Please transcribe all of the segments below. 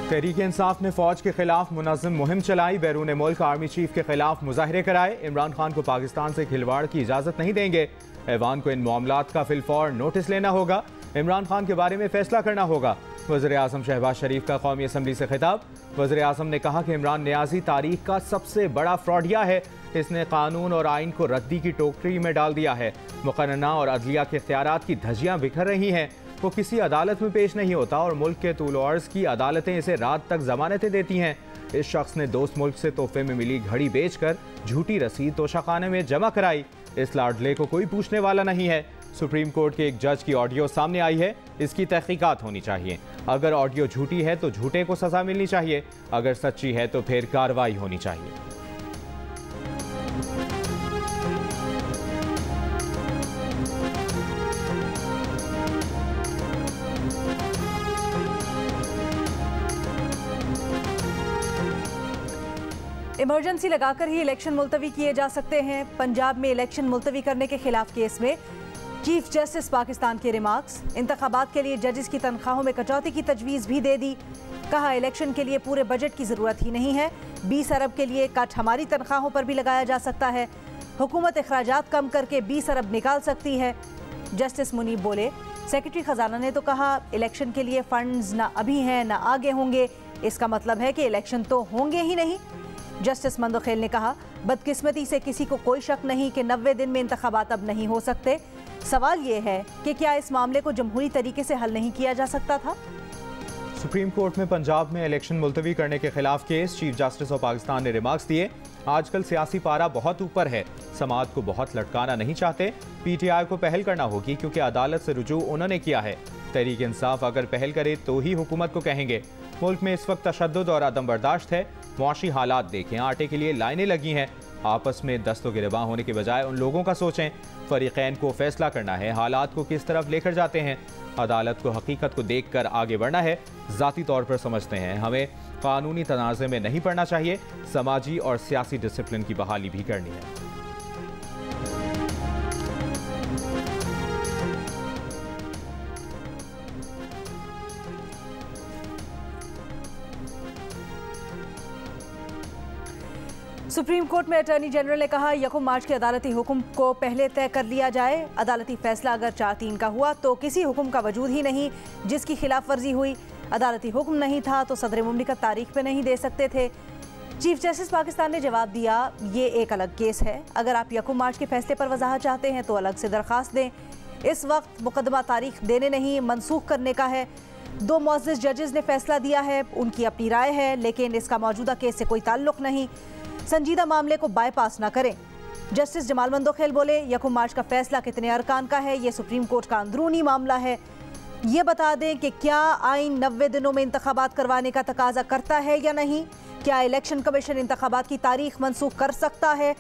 तहरीक इंसाफ ने फौज के खिलाफ मुनज़्ज़म मुहिम चलाई। बैरून मुल्क आर्मी चीफ के खिलाफ मुजाहरे कराए। इमरान खान को पाकिस्तान से खिलवाड़ की इजाज़त नहीं देंगे। ऐवान को इन मामलात का फिलफौर नोटिस लेना होगा। इमरान खान के बारे में फैसला करना होगा। वज़ीर आज़म शहबाज शरीफ का कौमी असम्बली से खिताब। वज़ीर आज़म ने कहा कि इमरान नियाज़ी तारीख का सबसे बड़ा फ्रॉडिया है। इसने कानून और आइन को रद्दी की टोकरी में डाल दिया है। मुक़न्ना और अदलिया के इख्तियारात की धज्जियाँ बिखर रही हैं। वो किसी अदालत में पेश नहीं होता और मुल्क के तूल अर्ज़ की अदालतें इसे रात तक जमानतें देती हैं। इस शख्स ने दोस्त मुल्क से तोहफे में मिली घड़ी बेचकर झूठी रसीद तोशाखाने में जमा कराई। इस लाडले को कोई पूछने वाला नहीं है। सुप्रीम कोर्ट के एक जज की ऑडियो सामने आई है। इसकी तहकीकात होनी चाहिए। अगर ऑडियो झूठी है तो झूठे को सजा मिलनी चाहिए। अगर सच्ची है तो फिर कार्रवाई होनी चाहिए। इमरजेंसी लगाकर ही इलेक्शन मुलतवी किए जा सकते हैं। पंजाब में इलेक्शन मुलतवी करने के खिलाफ केस में चीफ जस्टिस पाकिस्तान के रिमार्क्स। इंतखाबात के लिए जजेस की तनख्वाहों में कटौती की तजवीज़ भी दे दी। कहा इलेक्शन के लिए पूरे बजट की ज़रूरत ही नहीं है। 20 अरब के लिए कट हमारी तनख्वाहों पर भी लगाया जा सकता है। हुकूमत अखराजात कम करके 20 अरब निकाल सकती है। जस्टिस मुनीब बोले, सेक्रेटरी खजाना ने तो कहा इलेक्शन के लिए फंड्स ना अभी हैं ना आगे होंगे। इसका मतलब है कि इलेक्शन तो होंगे ही नहीं। जस्टिस मंदोखेल ने कहा बदकिस्मती से किसी को कोई शक नहीं कि 90 दिन में इंतखाबात अब नहीं हो सकते। सवाल ये है कि क्या इस मामले को जमहूरी तरीके से हल नहीं किया जा सकता था। सुप्रीम कोर्ट में पंजाब में इलेक्शन मुलतवी करने के खिलाफ case. Chief justice of Pakistan ने रिमार्क्स दिए, आजकल सियासी पारा बहुत ऊपर है। समात को बहुत लटकाना नहीं चाहते। PTI को पहल करना होगी क्योंकि अदालत से रुजू उन्होंने किया है। तहरीक इंसाफ अगर पहल करे तो ही हुकूमत को कहेंगे। मुल्क में इस वक्त तशद्दुद और अदम बर्दाश्त है। मुआशी हालात देखें, आटे के लिए लाइनें लगी हैं। आपस में दस्तो गिरबां होने के बजाय उन लोगों का सोचें। फरीकैन को फैसला करना है हालात को किस तरफ लेकर जाते हैं। अदालत को हकीकत को देख कर आगे बढ़ना है। ज़ाती तौर पर समझते हैं हमें कानूनी तनाज़े में नहीं पड़ना चाहिए। समाजी और सियासी डिसिप्लिन की बहाली भी करनी है। सुप्रीम कोर्ट में अटॉर्नी जनरल ने कहा 1 मार्च के अदालती हुक्म को पहले तय कर लिया जाए। अदालती फैसला अगर 4-3 का हुआ तो किसी हुक्म का वजूद ही नहीं जिसकी खिलाफ वर्जी हुई। अदालती हुक्म नहीं था तो सदर मुमलिकत तारीख पे नहीं दे सकते थे। चीफ जस्टिस पाकिस्तान ने जवाब दिया, ये एक अलग केस है। अगर आप 1 मार्च के फैसले पर वजाहत चाहते हैं तो अलग से दरख्वास्त दें। इस वक्त मुकदमा तारीख देने नहीं मनसूख करने का है। 2 मुअज़्ज़िज़ जजेस ने फैसला दिया है, उनकी अपनी राय है, लेकिन इसका मौजूदा केस से कोई ताल्लुक नहीं। संजीदा मामले को बाईपास न करें। जस्टिस जमाल मंदोखेल बोले 1 मार्च का फैसला कितने अरकान का है, ये सुप्रीम कोर्ट का अंदरूनी मामला है। ये बता दें कि क्या आइन 90 दिनों में इंतखाबात करवाने का तकाजा करता है या नहीं। क्या इलेक्शन कमीशन इंतखाबात की तारीख मनसूख कर सकता है,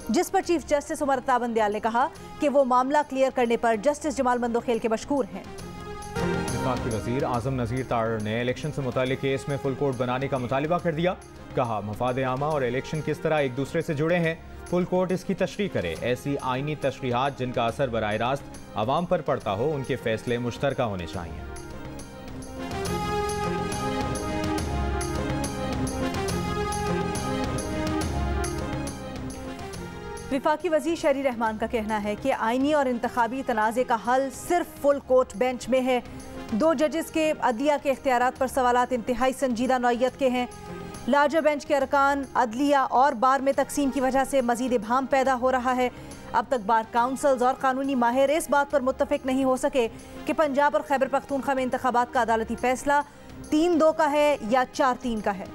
जिस पर चीफ जस्टिस उमर अता बंदयाल ने कहा कि वो मामला क्लियर करने पर जस्टिस जमाल मंदोखेल के मशकूर हैं। वफाकी वज़ीर आज़म नज़ीर तारड़ ने इलेक्शन से मुताल्लिक़ केस में फुल कोर्ट बनाने का मुतालिबा कर दिया। कहा मफाद आमा और इलेक्शन किस तरह एक दूसरे से जुड़े हैं, फुल कोर्ट इसकी तशरीह करे। ऐसी आइनी तशरीहात जिनका असर बराह रास्त आवाम पर पड़ता हो, उनके फैसले मुश्तरका होने चाहिए। वफाकी वज़ीर शहरी रहमान का कहना है कि आइनी और इंतखाबी तनाज़े का हल सिर्फ फुल कोर्ट बेंच में है। 2 जजेस के अदलिया के इख्तियारात पर सवालात इंतहाई संजीदा नौइयत के हैं। लार्जर बेंच के अरकान अदलिया और बार में तकसीम की वजह से मजीद इबहाम पैदा हो रहा है। अब तक बार काउंसिल्स और कानूनी माहिर इस बात पर मुत्तफिक नहीं हो सके कि पंजाब और खैबर पख्तूनख्वा में इंतखाबात का अदालती फैसला 3-2 का है या 4-3 का है।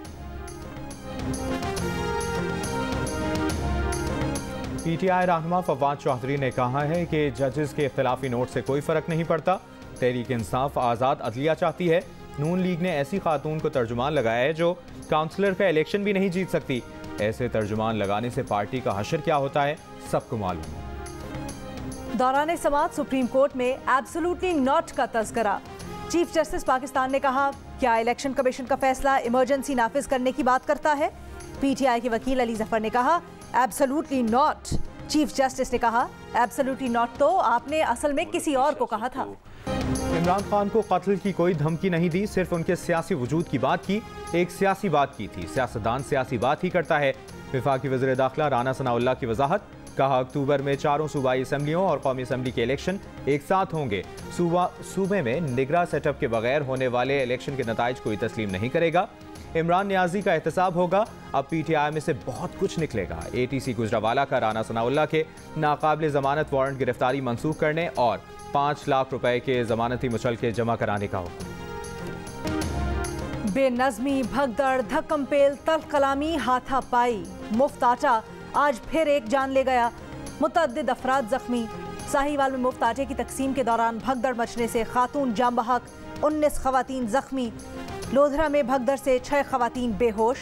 PTI रहनुमा फवाद चौधरी ने कहा है कि जजेस के इख्तिलाफी नोट से कोई फ़र्क नहीं पड़ता। तहरीक इंसाफ आज़ाद अदलिया चाहती है। नून लीग ने ऐसी खातून को तर्जुमान लगाया है जो काउंसलर का इलेक्शन भी नहीं जीत सकती। ऐसे तर्जुमान लगाने से पार्टी का हशर क्या होता है सबको मालूम है। दौरान समात सुप्रीम कोर्ट में एब्सोल्युटली नॉट का तज़किरा। चीफ जस्टिस पाकिस्तान ने कहा क्या इलेक्शन कमीशन का फैसला इमरजेंसी नाफिज करने की बात करता है। PTI के वकील अली जफर ने कहा एब्सोल्युटली नॉट। चीफ जस्टिस ने कहा एब्सोल्युटली नॉट तो आपने असल में किसी और को कहा था। इमरान खान को कत्ल की कोई धमकी नहीं दी, सिर्फ उनके सियासी वजूद की बात की। एक सियासी बात की थी, सियासतदान सियासी बात ही करता है। वफाकी वज़ीर दाखिला राना सनाउल्लाह की वजाहत। कहा, अक्टूबर में चारों सूबाई असम्बलियों और कौमी असम्बली के इलेक्शन एक साथ होंगे। सूबे में निगरां सेटअप के बगैर होने वाले इलेक्शन के नताइज कोई तस्लीम नहीं करेगा। इमरान नियाजी का एहतसाब होगा। अब PTI में से बहुत कुछ निकलेगा। ATC गुजरावाला का राना सनाउल्लाह के नाकाबिल जमानत वारंट गिरफ्तारी मंसूख करने और 5 लाख रुपए के जमानती मुचलके जमा कराने का हुक्म। बेनज़मी, भगदड़, धक्कम-पेल, तल्ख कलामी, हाथापाई, मुफ्त आटा आज फिर एक जान ले गया। मुतअद्दिद अफराद जख्मी। साहिवाल में मुफ्त आटे की तकसीम के दौरान भगदड़ मचने से खातून जाम बहक, 19 खवातीन जख्मी। लोधरा में भगदड़ से 6 खवातीन बेहोश।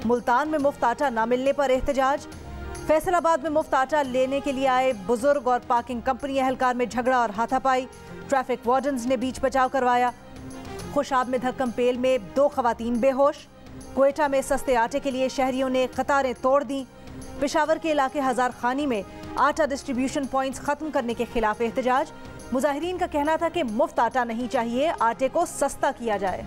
मुल्तान में मुफ्त आटा न मिलने पर एहतजाज। फैसलाबाद में मुफ्त आटा लेने के लिए आए बुजुर्ग और पार्किंग कंपनी एहलकार में झगड़ा और हाथापाई। ट्रैफिक वार्डन्स ने बीच बचाव करवाया। खुशाब में धक्कम पेल में 2 खवातीन बेहोश। क्वेटा में सस्ते आटे के लिए शहरियों ने कतारें तोड़ दी। पेशावर के इलाके हजार खानी में आटा डिस्ट्रीब्यूशन पॉइंट्स खत्म करने के खिलाफ एहतजाज। मुजाहिरीन का कहना था कि मुफ्त आटा नहीं चाहिए, आटे को सस्ता किया जाए।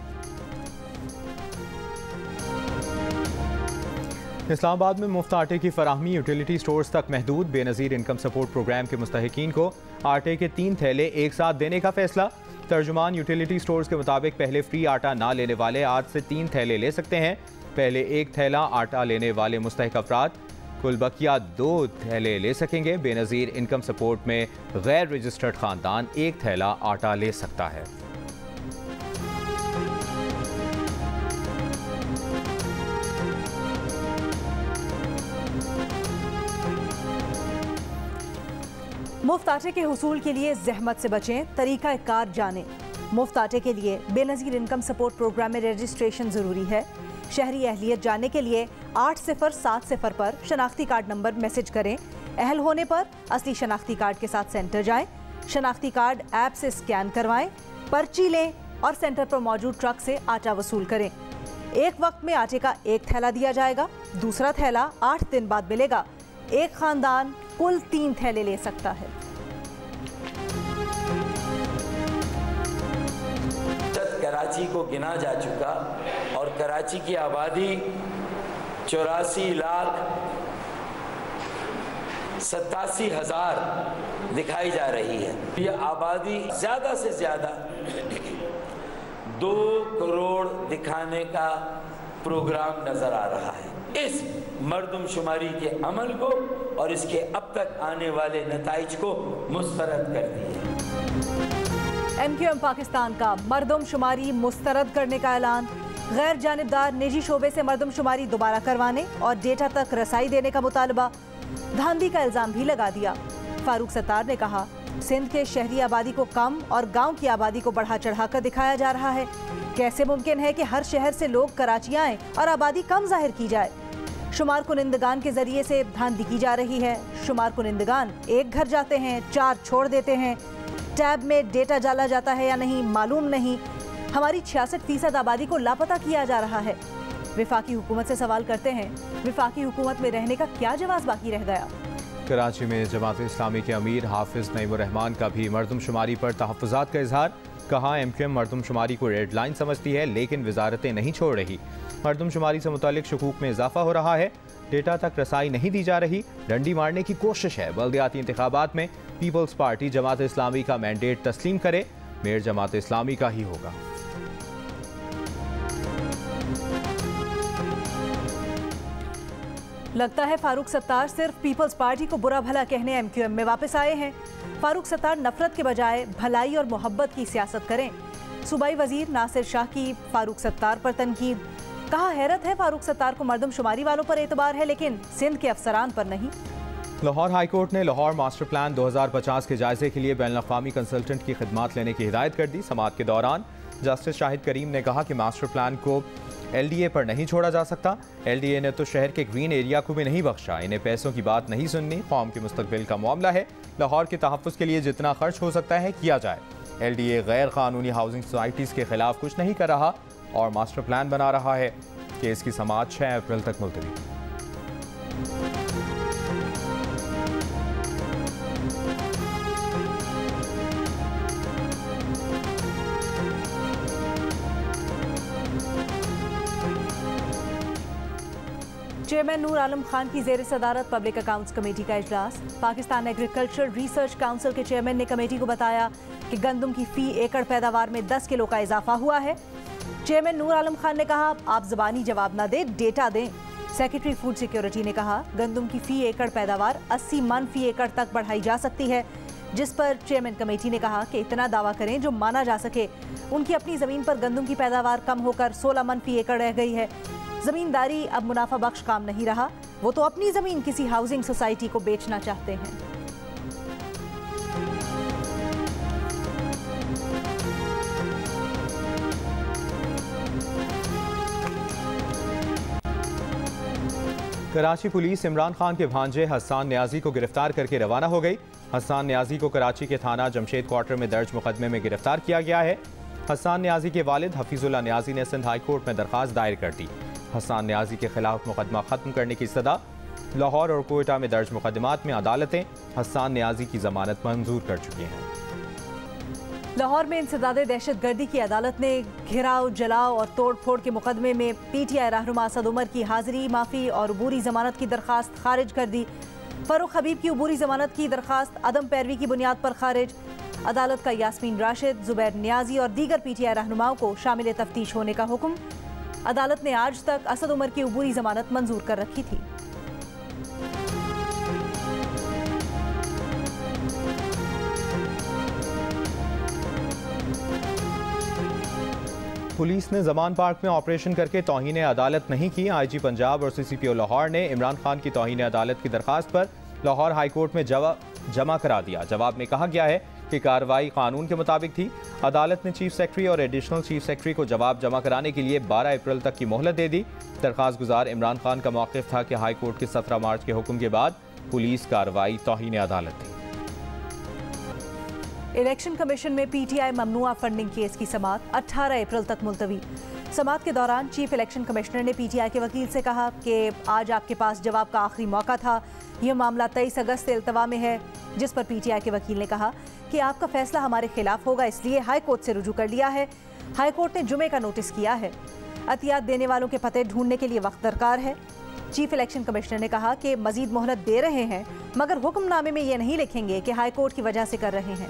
इस्लामाबाद में मुफ्त आटे की फराहमी यूटिलिटी स्टोर्स तक महदूद। बेनज़ीर इनकम सपोर्ट प्रोग्राम के मुस्तहिकीन को आटे के 3 थैले एक साथ देने का फैसला। तर्जुमान यूटिलिटी स्टोर्स के मुताबिक पहले फ्री आटा ना लेने वाले आज से 3 थैले ले सकते हैं। पहले 1 थैला आटा लेने वाले मुस्तहिक अफराद कुल बकिया 2 थैले ले सकेंगे। बेनज़ीर इनकम सपोर्ट में गैर रजिस्टर्ड खानदान 1 थैला आटा ले सकता है। मुफ्त आटे के हुसूल के लिए जहमत से बचें, तरीका कार जानें। मुफ्त आटे के लिए बेनज़ीर इनकम सपोर्ट प्रोग्राम में रजिस्ट्रेशन ज़रूरी है। शहरी अहलियत जानने के लिए 8070 पर शनाख्ती कार्ड नंबर मैसेज करें। अहल होने पर असली शनाख्ती कार्ड के साथ सेंटर जाएं। शनाख्ती कार्ड ऐप से स्कैन करवाएं, पर्ची लें और सेंटर पर मौजूद ट्रक से आटा वसूल करें। एक वक्त में आटे का 1 थैला दिया जाएगा, दूसरा थैला 8 दिन बाद मिलेगा। एक खानदान कुल 3 थैले ले सकता है। कराची को गिना जा चुका और कराची की आबादी 84,87,000 दिखाई जा रही है। ये आबादी ज्यादा से ज्यादा 2 करोड़ दिखाने का प्रोग्राम नजर आ रहा है। इस मर्दमशुमारी के अमल को और इसके अब तक आने वाले नताइज को मुस्तरद कर दिए। MQM पाकिस्तान का मर्दमशुमारी मुस्तरद करने का ऐलान। गैर जानिबदार निजी शोबे से मर्दमशुमारी दोबारा करवाने और डेटा तक रसाई देने का मुतालबा। धांधली का इल्जाम भी लगा दिया। फारूक सत्तार ने कहा, सिंध के शहरी आबादी को कम और गांव की आबादी को बढ़ा चढ़ाकर दिखाया जा रहा है। कैसे मुमकिन है कि हर शहर से लोग कराची आएं और आबादी कम जाहिर की जाए। शुमार कुनिंदगान के जरिए से धांधली की जा रही है। शुमार कुनिंदगान एक घर जाते हैं, 4 छोड़ देते हैं। टैब में डेटा डाला जाता है या नहीं मालूम नहीं। हमारी 66% आबादी को लापता किया जा रहा है। वफाकी हुकूमत से सवाल करते हैं, वफाकी हुकूमत में रहने का क्या जवाब बाकी रह गया। कराची में जमात इस्लामी के अमीर हाफिज नईमुर रहमान का भी मर्दमशुमारी पर तहफ़्फ़ुज़ात का इजहार। कहा, MQM मर्दमशुमारी को रेड लाइन समझती है लेकिन वजारतें नहीं छोड़ रही। मर्दमशुमारी से मुतालिक शकूक में इजाफा हो रहा है। डेटा तक रसाई नहीं दी जा रही। डंडी मारने की कोशिश है। बल्दियाती इंतखाबात में पीपल्स पार्टी जमात इस्लामी का मैंडेट तस्लीम करे। मेयर जमात इस्लामी का ही होगा। लगता है फारूक सत्तार सिर्फ पीपल्स पार्टी को बुरा भला कहने MQM में वापस आए हैं। फारूक सत्तार नफरत के बजाय भलाई और मोहब्बत की सियासत करें। सूबाई वजीर नासिर शाह की फारूक सत्तार पर तनकीद। कहा, हैरत है फारूक सत्तार को मर्दमशुमारी वालों पर एतबार है लेकिन सिंध के अफसरान पर नहीं। लाहौर हाई कोर्ट ने लाहौर मास्टर प्लान 2050 के जायजे के लिए बैनुल-अक़वामी कंसल्टेंट की खिदमात लेने की हिदायत कर दी। समाअत के दौरान जस्टिस शाहिद करीम ने कहा कि मास्टर प्लान को LDA पर नहीं छोड़ा जा सकता। LDA ने तो शहर के ग्रीन एरिया को भी नहीं बख्शा। इन्हें पैसों की बात नहीं सुननी, कौम के मुस्तकबिल का मामला है। लाहौर के तहफ़्फ़ुज़ के लिए जितना खर्च हो सकता है किया जाए। LDA गैर कानूनी हाउसिंग सोसाइटीज़ के खिलाफ कुछ नहीं कर रहा और मास्टर प्लान बना रहा है। केस की समाअत 6 अप्रैल तक मुलतवी। चेयरमैन नूर आलम खान की ज़ेर सदारत पब्लिक अकाउंट्स कमेटी का इजलास। पाकिस्तान एग्रीकल्चर रिसर्च काउंसिल के चेयरमैन ने कमेटी को बताया कि गंदम की फी एकड़ पैदावार में 10 किलो का इजाफा हुआ है। चेयरमैन नूर आलम खान ने कहा, आप ज़बानी जवाब ना दें, डेटा दें। सेक्रेटरी फूड सिक्योरिटी ने कहा, गंदम की फी एकड़ पैदावार 80 मन फी एकड़ तक बढ़ाई जा सकती है, जिस पर चेयरमैन कमेटी ने कहा कि इतना दावा करें जो माना जा सके। उनकी अपनी ज़मीन पर गंदम की पैदावार कम होकर 16 मन फी एकड़ रह गई है। ज़मींदारी अब मुनाफा बख्श काम नहीं रहा, वो तो अपनी ज़मीन किसी हाउसिंग सोसाइटी को बेचना चाहते हैं। कराची पुलिस इमरान खान के भांजे हसन न्याजी को गिरफ्तार करके रवाना हो गई। हसन न्याजी को कराची के थाना जमशेद क्वार्टर में दर्ज मुकदमे में गिरफ्तार किया गया है। हसन न्याजी के वालिद हफीजुल्लाह न्याजी ने सिंध हाई कोर्ट में दरख्वास्त दायर कर दी। हसन न्याजी के खिलाफ मुकदमा खत्म करने की सदा। लाहौर और कोयटा में दर्ज मुकदमात में अदालतें हसन न्याजी की जमानत मंजूर कर चुकी हैं। लाहौर में इंसदादे दहशतगर्दी की अदालत ने घेराव, जलाव और तोड़ फोड़ के मुकदमे में PTI रहनुमा असद उमर की हाजिरी, माफ़ी और अबूरी जमानत की दरख्वास्त खारिज कर दी। फरूख हबीब की अबूरी जमानत की दरख्वास्त अदम पैरवी की बुनियाद पर खारिज। अदालत का यास्मीन राशिद, जुबैर न्याजी और दीगर PTI रहनुमाओं को शामिल तफ्तीश होने का हुक्म। अदालत ने आज तक असद उमर की अबूरी जमानत मंजूर कर रखी थी। पुलिस ने जमान पार्क में ऑपरेशन करके तौहीन अदालत नहीं की। IG पंजाब और CCPO लाहौर ने इमरान खान की तौहीन अदालत की दरखास्त पर लाहौर हाई कोर्ट में जवाब जमा करा दिया। जवाब में कहा गया है कि कार्रवाई कानून के मुताबिक थी। अदालत ने चीफ सेक्रेटरी और एडिशनल चीफ सेक्रेटरी को जवाब जमा कराने के लिए 12 अप्रैल तक की मोहलत दे दी। दरखास्त गुजार इमरान खान का मौक़िफ़ था कि हाई कोर्ट के 17 मार्च के हुक्म के बाद पुलिस कार्रवाई तौहीन अदालत थी। इलेक्शन कमीशन में PTI ममनुआ फंडिंग केस की समाअत 18 अप्रैल तक मुलतवी। समाअत के दौरान चीफ इलेक्शन कमिश्नर ने PTI के वकील से कहा कि आज आपके पास जवाब का आखिरी मौका था। यह मामला 23 अगस्त से इल्तवा में है, जिस पर PTI के वकील ने कहा कि आपका फैसला हमारे खिलाफ होगा, इसलिए हाई कोर्ट से रुजू कर लिया है। हाई कोर्ट ने जुमे का नोटिस किया है। अतियात देने वालों के पते ढूंढने के लिए वक्त दरकार है। चीफ इलेक्शन कमिश्नर ने कहा कि मजीद मोहलत दे रहे हैं, मगर हुक्मनामे में ये नहीं लिखेंगे कि हाई कोर्ट की वजह से कर रहे हैं।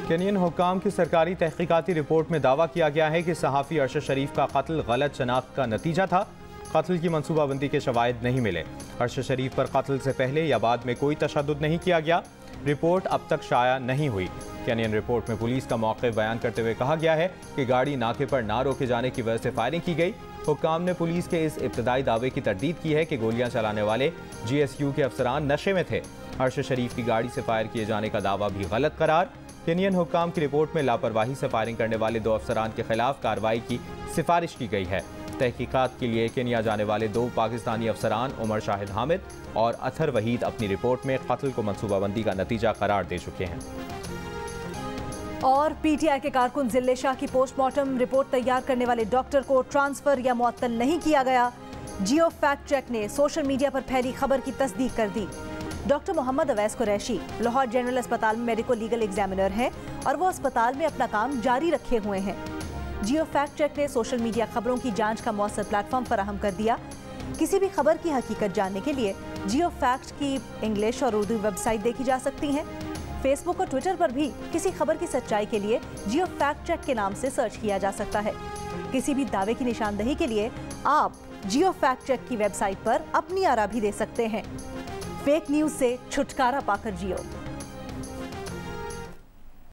केनियन हुक्काम की सरकारी तहकीकाती रिपोर्ट में दावा किया गया है कि सहाफ़ी अरशद शरीफ का कत्ल गलत शनाख्त का नतीजा था। कत्ल की मनसूबाबंदी के शवाहिद नहीं मिले। अरशद शरीफ पर कत्ल से पहले या बाद में कोई तशद्दुद नहीं किया गया। रिपोर्ट अब तक शाया नहीं हुई। केनियन रिपोर्ट में पुलिस का मौक़िफ़ बयान करते हुए कहा गया है कि गाड़ी नाके पर ना रोके जाने की वजह से फायरिंग की गई। हुक्काम ने पुलिस के इस इब्तदाई दावे की तरदीद की है कि गोलियां चलाने वाले GSU के अफसरान नशे में थे। अरशद शरीफ की गाड़ी से फायर किए जाने का दावा भी गलत करार। केनियन हुक्काम की रिपोर्ट में लापरवाही से फायरिंग करने वाले 2 अफसरान के खिलाफ कार्रवाई की सिफारिश की गई है। तहकीकात के लिए केनिया जाने वाले 2 पाकिस्तानी अफसरान उमर शाहिद हामिद और अथर वहीद अपनी रिपोर्ट में कत्ल को मनसूबाबंदी का नतीजा करार दे चुके हैं। और PTI के कारकुन जिल्ले शाह की पोस्टमार्टम रिपोर्ट तैयार करने वाले डॉक्टर को ट्रांसफर या मुअत्तल नहीं किया गया। जियो फैक्ट चेक ने सोशल मीडिया पर फैली खबर की तस्दीक कर दी। डॉक्टर मोहम्मद अवैस कुरैशी लाहौर जनरल अस्पताल में मेडिको लीगल एग्जामिनर हैं और वो अस्पताल में अपना काम जारी रखे हुए हैं। जियो फैक्ट चेक ने सोशल मीडिया खबरों की जांच का मौसर प्लेटफॉर्म फराहम कर दिया। किसी भी खबर की हकीकत जानने के लिए जियो फैक्ट की इंग्लिश और उर्दू वेबसाइट देखी जा सकती हैं। फेसबुक और ट्विटर पर भी किसी खबर की सच्चाई के लिए जियो फैक्ट चेक के नाम से सर्च किया जा सकता है। किसी भी दावे की निशानदही के लिए आप जियो फैक्ट चेक की वेबसाइट पर अपनी आरा भी दे सकते हैं। फेक न्यूज से छुटकारा पाकर जियो।